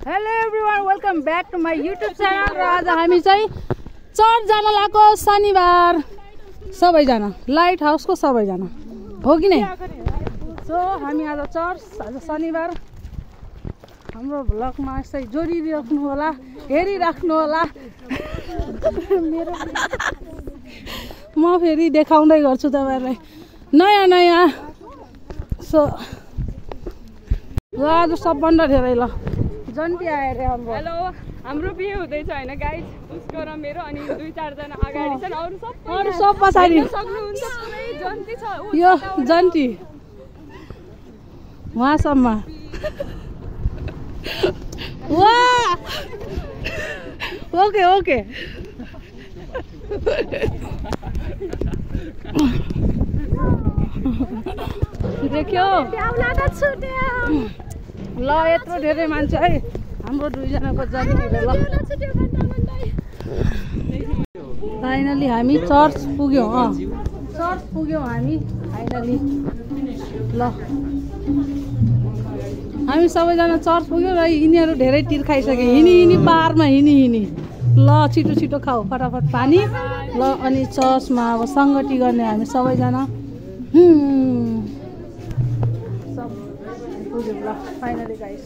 Hello everyone, welcome back to my YouTube channel. र आज हामी चाहिँ चर्च जान लागेको शनिबार, सबैजना लाइट हाउसको सबैजना हो कि नै। सो हामी आज चर्च, आज शनिबार। हाम्रो भ्लगमा यसै जोडिराख्नु होला, हेरिराख्नु होला। म फेरि देखाउँदै गर्छु तपाईँहरूलाई नयाँ नयाँ। सो ल आज सबभन्दा धेरै ल जन्ती आयो रे हाम्रो। हेलो, हाम्रो बिहे हुँदैछ हैन गाइज, उसको र मेरो। अनि 2-4 जना अगाडि छन्, अरु सब पछाडी सक्नुहुन्छ। पुरै जन्ती छ यो जन्ती वहाँसम्म। वाह, ओके ओके। देख्यो ल यत्रो धेरै मान्छे है हाम्रो दुईजनाको जन्ती ल। फाइनली हामी चर्च पुग्यौँ। चर्च पुग्यौँ हामी फाइनली। ल हामी सबैजना चर्च पुग्यौँ र यिनीहरू धेरै टिर खाइसक्यो। हिँडी पाहाडमा हिँडी। ल छिटो छिटो खाऊ फटाफट पानी। ल अनि चर्चमा अब सङ्गति गर्ने हामी सबैजना सब पुग्यौँ। ल फाइनली गाइस